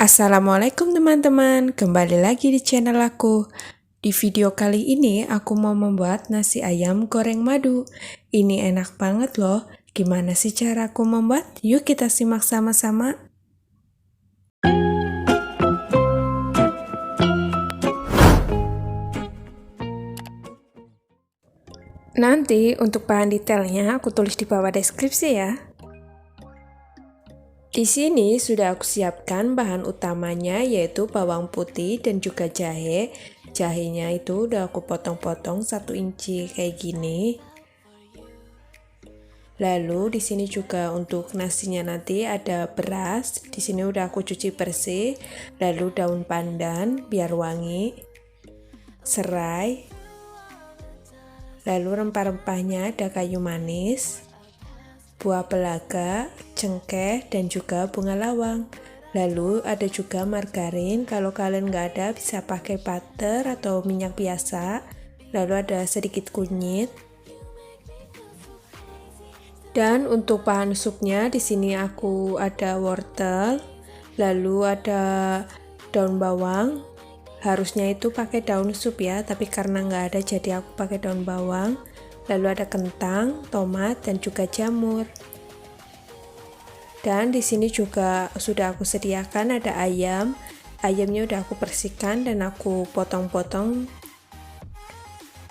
Assalamualaikum teman-teman, kembali lagi di channel aku. Di video kali ini aku mau membuat nasi ayam goreng madu. Ini enak banget loh. Gimana sih cara aku membuat? Yuk kita simak sama-sama. Nanti untuk bahan detailnya aku tulis di bawah deskripsi ya. Di sini sudah aku siapkan bahan utamanya yaitu bawang putih dan juga jahe. Jahenya itu udah aku potong-potong 1 inci kayak gini. Lalu di sini juga untuk nasinya nanti ada beras. Di sini udah aku cuci bersih. Lalu daun pandan biar wangi. Serai. Lalu rempah-rempahnya ada kayu manis, buah pelaga, cengkeh, dan juga bunga lawang. Lalu ada juga margarin, kalau kalian nggak ada bisa pakai butter atau minyak biasa. Lalu ada sedikit kunyit. Dan untuk bahan supnya di sini aku ada wortel, lalu ada daun bawang. Harusnya itu pakai daun sup ya, tapi karena nggak ada jadi aku pakai daun bawang. Lalu ada kentang, tomat, dan juga jamur. Dan di sini juga sudah aku sediakan ada ayam. Ayamnya udah aku bersihkan dan aku potong-potong.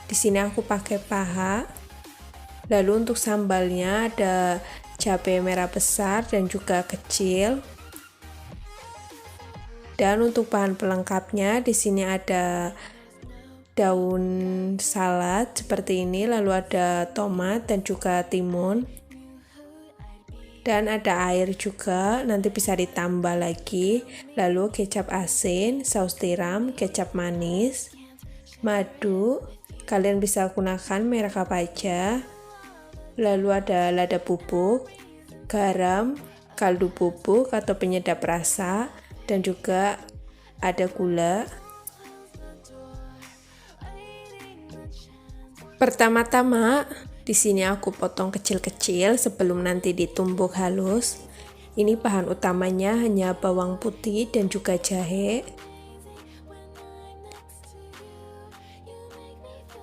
Di sini aku pakai paha. Lalu untuk sambalnya ada cabai merah besar dan juga kecil. Dan untuk bahan pelengkapnya di sini ada daun salad seperti ini, lalu ada tomat dan juga timun. Dan ada air juga, nanti bisa ditambah lagi. Lalu kecap asin, saus tiram, kecap manis, madu. Kalian bisa gunakan merek apa aja. Lalu ada lada bubuk, garam, kaldu bubuk atau penyedap rasa, dan juga ada gula. Pertama-tama di sini aku potong kecil-kecil sebelum nanti ditumbuk halus. Ini bahan utamanya hanya bawang putih dan juga jahe.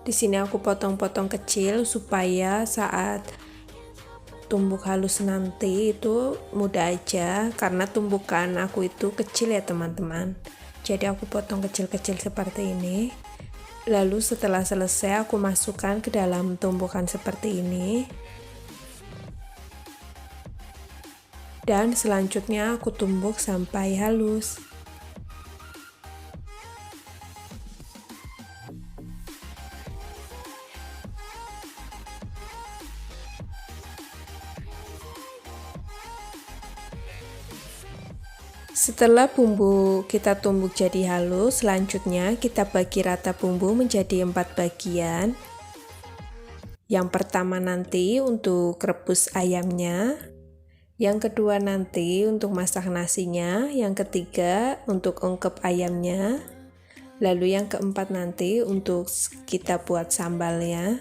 Di sini aku potong-potong kecil supaya saat tumbuk halus nanti itu mudah aja, karena tumbukan aku itu kecil ya teman-teman. Jadi aku potong kecil-kecil seperti ini. Lalu setelah selesai aku masukkan ke dalam tumbukan seperti ini. Dan selanjutnya aku tumbuk sampai halus. Setelah bumbu kita tumbuk jadi halus, selanjutnya kita bagi rata bumbu menjadi 4 bagian. Yang pertama nanti untuk rebus ayamnya, yang kedua nanti untuk masak nasinya, yang ketiga untuk ungkep ayamnya, lalu yang keempat nanti untuk kita buat sambalnya.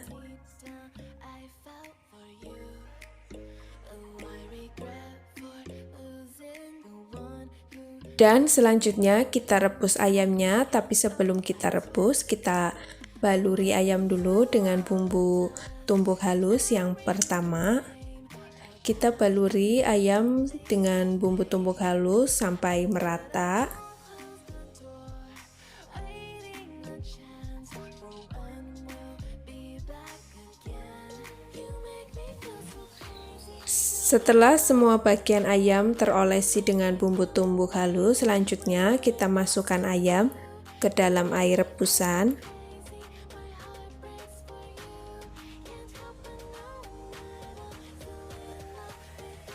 Dan selanjutnya kita rebus ayamnya, tapi sebelum kita rebus kita baluri ayam dulu dengan bumbu tumbuk halus. Yang pertama kita baluri ayam dengan bumbu tumbuk halus sampai merata. Setelah semua bagian ayam terolesi dengan bumbu tumbuk halus, selanjutnya kita masukkan ayam ke dalam air rebusan.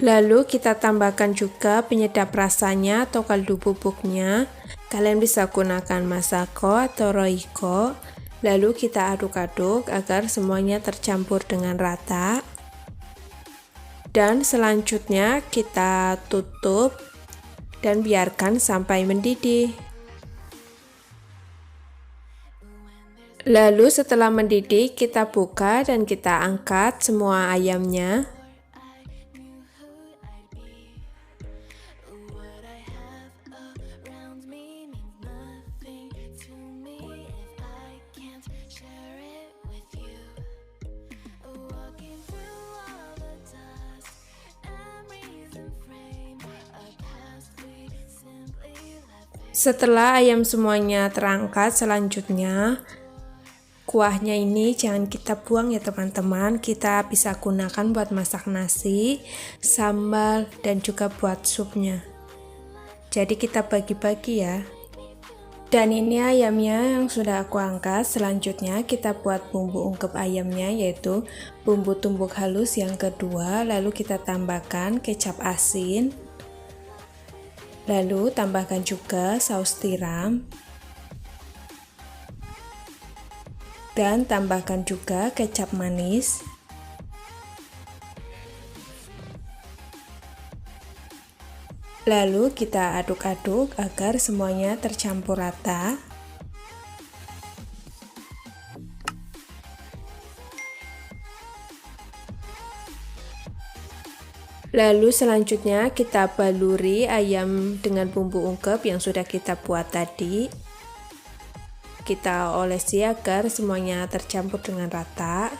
Lalu kita tambahkan juga penyedap rasanya atau kaldu bubuknya. Kalian bisa gunakan Masako atau Royco. Lalu kita aduk-aduk agar semuanya tercampur dengan rata. Dan selanjutnya kita tutup dan biarkan sampai mendidih. Lalu setelah mendidih kita buka dan kita angkat semua ayamnya. Setelah ayam semuanya terangkat, selanjutnya kuahnya ini jangan kita buang ya teman-teman. Kita bisa gunakan buat masak nasi, sambal, dan juga buat supnya. Jadi kita bagi-bagi ya. Dan ini ayamnya yang sudah aku angkat. Selanjutnya kita buat bumbu ungkep ayamnya, yaitu bumbu tumbuk halus yang kedua. Lalu kita tambahkan kecap asin. Lalu tambahkan juga saus tiram. Dan tambahkan juga kecap manis. Lalu kita aduk-aduk agar semuanya tercampur rata. Lalu selanjutnya kita baluri ayam dengan bumbu ungkep yang sudah kita buat tadi. Kita olesi agar semuanya tercampur dengan rata.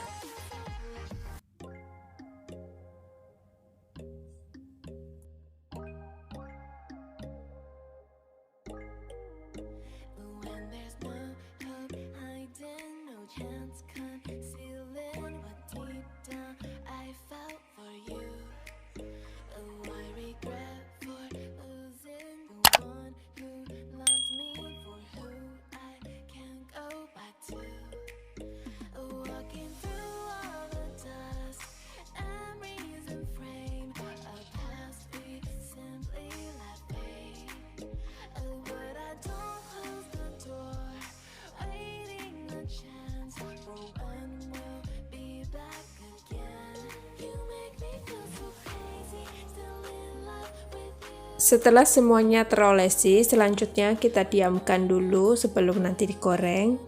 Setelah semuanya terolesi, selanjutnya kita diamkan dulu sebelum nanti digoreng.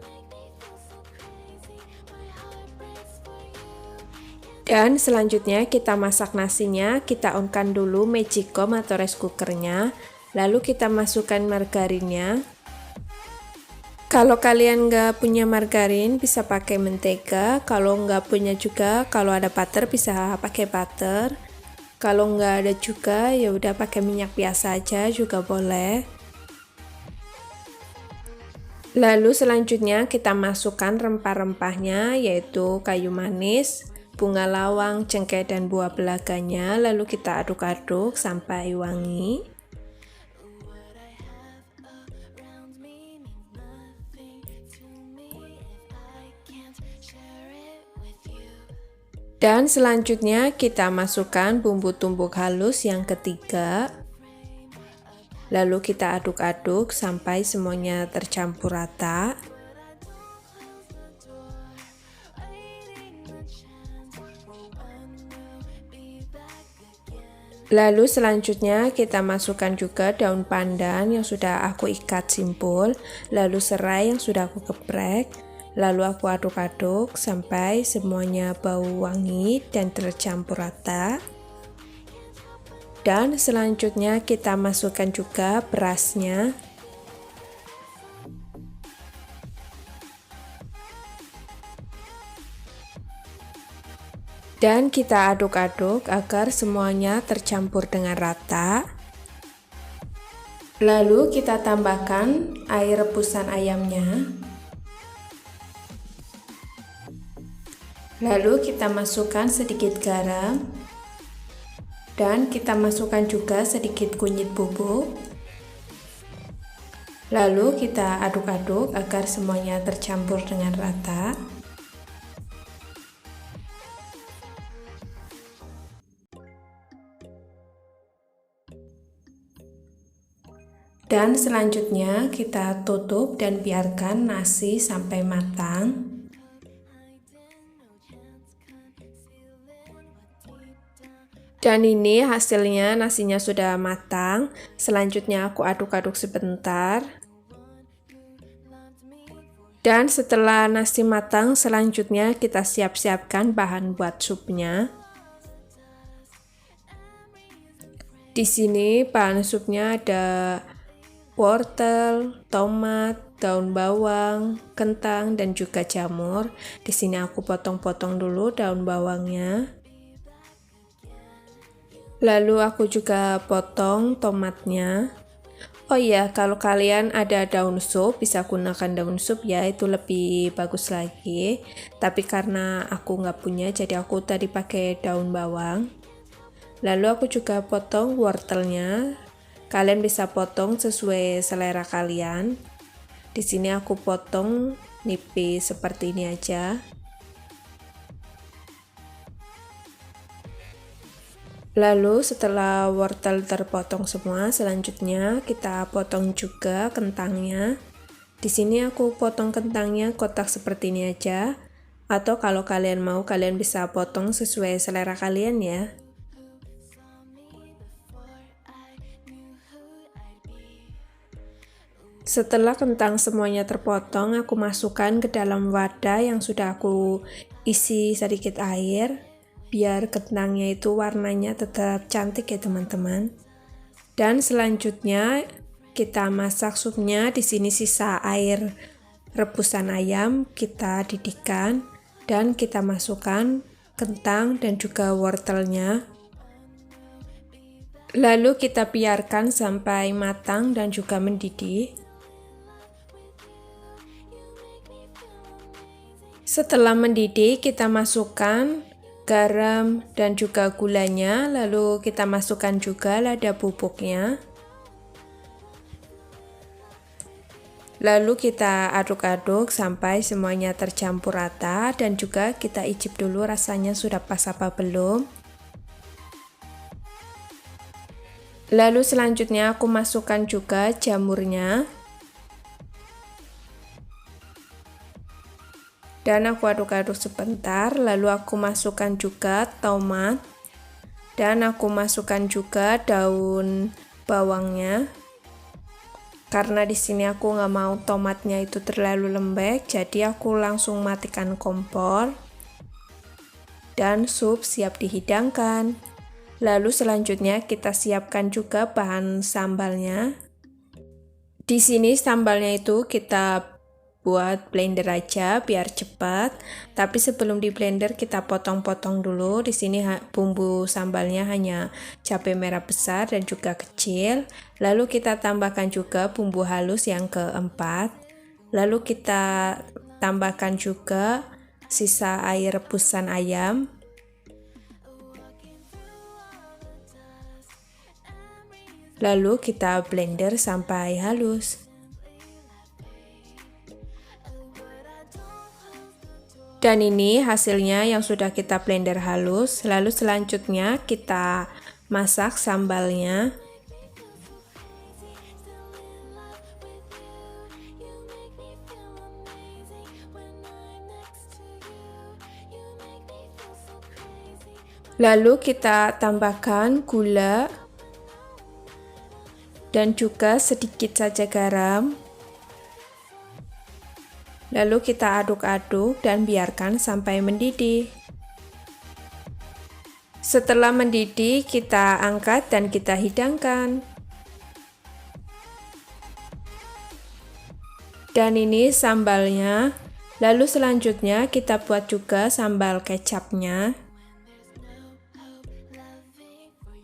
Dan selanjutnya kita masak nasinya, kita onkan dulu magicom atau rice cookernya. Lalu kita masukkan margarinnya. Kalau kalian nggak punya margarin bisa pakai mentega, kalau nggak punya juga, kalau ada butter bisa pakai butter. Kalau nggak ada juga ya udah pakai minyak biasa aja juga boleh. Lalu selanjutnya kita masukkan rempah-rempahnya, yaitu kayu manis, bunga lawang, cengkeh, dan buah belaganya. Lalu kita aduk-aduk sampai wangi. Dan selanjutnya kita masukkan bumbu tumbuk halus yang ketiga. Lalu kita aduk-aduk sampai semuanya tercampur rata. Lalu selanjutnya kita masukkan juga daun pandan yang sudah aku ikat simpul, lalu serai yang sudah aku geprek. Lalu aku aduk-aduk sampai semuanya bau wangi dan tercampur rata. Dan selanjutnya kita masukkan juga berasnya. Dan kita aduk-aduk agar semuanya tercampur dengan rata. Lalu kita tambahkan air rebusan ayamnya. Lalu kita masukkan sedikit garam. Dan kita masukkan juga sedikit kunyit bubuk. Lalu kita aduk-aduk agar semuanya tercampur dengan rata. Dan selanjutnya kita tutup dan biarkan nasi sampai matang. Dan ini hasilnya, nasinya sudah matang. Selanjutnya aku aduk-aduk sebentar. Dan setelah nasi matang, selanjutnya kita siap-siapkan bahan buat supnya. Di sini bahan supnya ada wortel, tomat, daun bawang, kentang, dan juga jamur. Di sini aku potong-potong dulu daun bawangnya. Lalu aku juga potong tomatnya. Oh iya, kalau kalian ada daun sup, bisa gunakan daun sup ya, itu lebih bagus lagi. Tapi karena aku nggak punya, jadi aku tadi pakai daun bawang. Lalu aku juga potong wortelnya. Kalian bisa potong sesuai selera kalian. Di sini aku potong nipis seperti ini aja. Lalu setelah wortel terpotong semua, selanjutnya kita potong juga kentangnya. Di sini aku potong kentangnya kotak seperti ini aja. Atau kalau kalian mau, kalian bisa potong sesuai selera kalian ya. Setelah kentang semuanya terpotong, aku masukkan ke dalam wadah yang sudah aku isi sedikit air, biar kentangnya itu warnanya tetap cantik ya teman-teman. Dan selanjutnya kita masak supnya. Di sini sisa air rebusan ayam kita didihkan dan kita masukkan kentang dan juga wortelnya. Lalu kita biarkan sampai matang dan juga mendidih. Setelah mendidih, kita masukkan garam dan juga gulanya, lalu kita masukkan juga lada bubuknya. Lalu kita aduk-aduk sampai semuanya tercampur rata dan juga kita icip dulu rasanya sudah pas apa belum. Lalu selanjutnya aku masukkan juga jamurnya. Dan aku aduk-aduk sebentar, lalu aku masukkan juga tomat dan aku masukkan juga daun bawangnya. Karena di sini aku nggak mau tomatnya itu terlalu lembek, jadi aku langsung matikan kompor dan sup siap dihidangkan. Lalu selanjutnya kita siapkan juga bahan sambalnya. Di sini sambalnya itu kita buat blender aja biar cepat. Tapi sebelum di blender kita potong-potong dulu. Di sini bumbu sambalnya hanya cabai merah besar dan juga kecil. Lalu kita tambahkan juga bumbu halus yang keempat. Lalu kita tambahkan juga sisa air rebusan ayam. Lalu kita blender sampai halus. Dan ini hasilnya yang sudah kita blender halus. Lalu selanjutnya kita masak sambalnya. Lalu kita tambahkan gula dan juga sedikit saja garam. Lalu kita aduk-aduk dan biarkan sampai mendidih. Setelah mendidih, kita angkat dan kita hidangkan. Dan ini sambalnya. Lalu selanjutnya kita buat juga sambal kecapnya.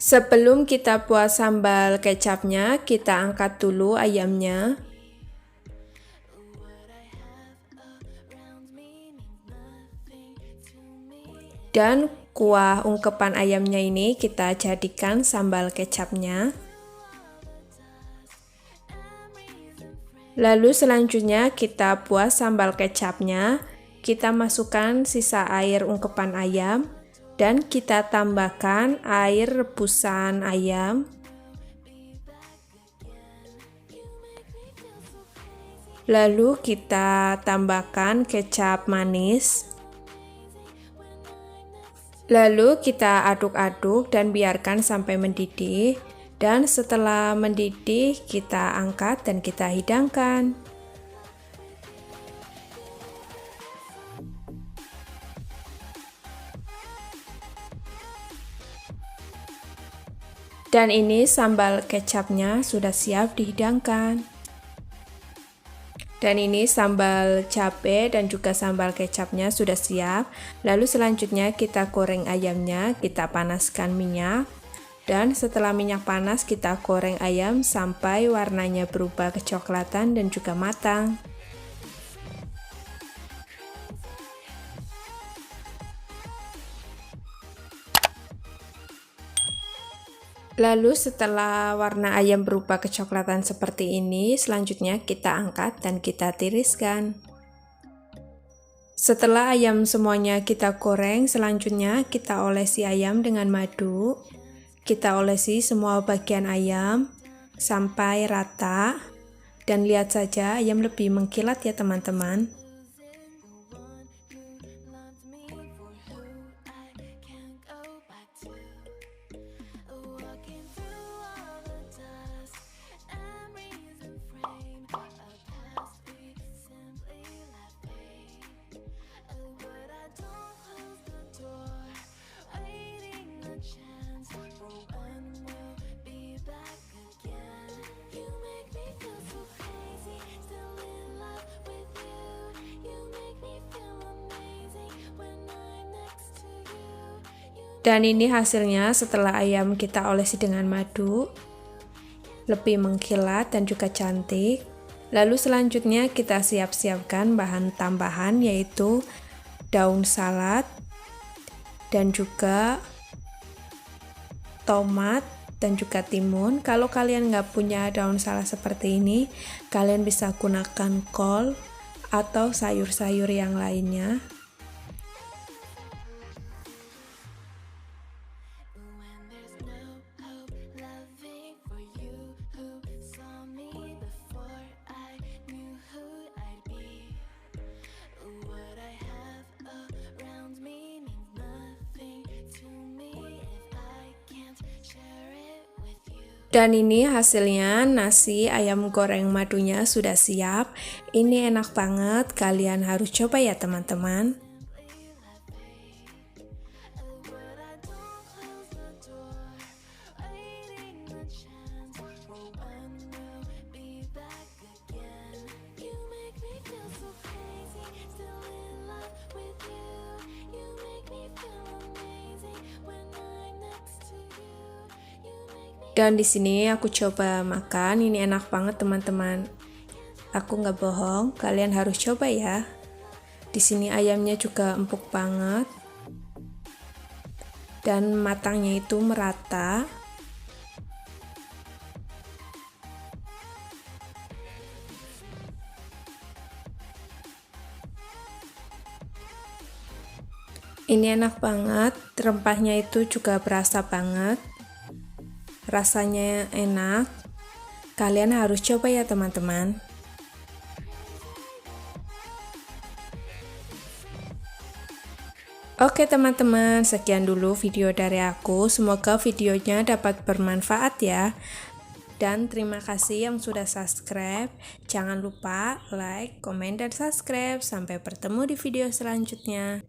Sebelum kita buat sambal kecapnya, kita angkat dulu ayamnya. Dan kuah ungkepan ayamnya ini kita jadikan sambal kecapnya. Lalu selanjutnya kita buat sambal kecapnya. Kita masukkan sisa air ungkepan ayam dan kita tambahkan air rebusan ayam. Lalu kita tambahkan kecap manis. Lalu kita aduk-aduk dan biarkan sampai mendidih. Dan setelah mendidih, kita angkat dan kita hidangkan. Dan ini sambal kecapnya sudah siap dihidangkan. Dan ini sambal cabai dan juga sambal kecapnya sudah siap. Lalu selanjutnya kita goreng ayamnya, kita panaskan minyak. Dan setelah minyak panas, kita goreng ayam sampai warnanya berubah kecoklatan dan juga matang. Lalu setelah warna ayam berubah kecoklatan seperti ini, selanjutnya kita angkat dan kita tiriskan. Setelah ayam semuanya kita goreng, selanjutnya kita olesi ayam dengan madu. Kita olesi semua bagian ayam sampai rata. Dan lihat saja ayam lebih mengkilat ya teman-teman. Dan ini hasilnya setelah ayam kita olesi dengan madu, lebih mengkilat dan juga cantik. Lalu selanjutnya kita siap-siapkan bahan tambahan yaitu daun salad dan juga tomat dan juga timun. Kalau kalian nggak punya daun salad seperti ini, kalian bisa gunakan kol atau sayur-sayur yang lainnya. Dan ini hasilnya, nasi ayam goreng madunya sudah siap. Ini enak banget, kalian harus coba ya teman-teman. Dan di sini aku coba makan, ini enak banget teman-teman. Aku nggak bohong, kalian harus coba ya. Di sini ayamnya juga empuk banget. Dan matangnya itu merata. Ini enak banget, rempahnya itu juga berasa banget. Rasanya enak, kalian harus coba ya teman-teman. Oke teman-teman, sekian dulu video dari aku. Semoga videonya dapat bermanfaat ya. Dan terima kasih yang sudah subscribe. Jangan lupa like, komen, dan subscribe. Sampai bertemu di video selanjutnya.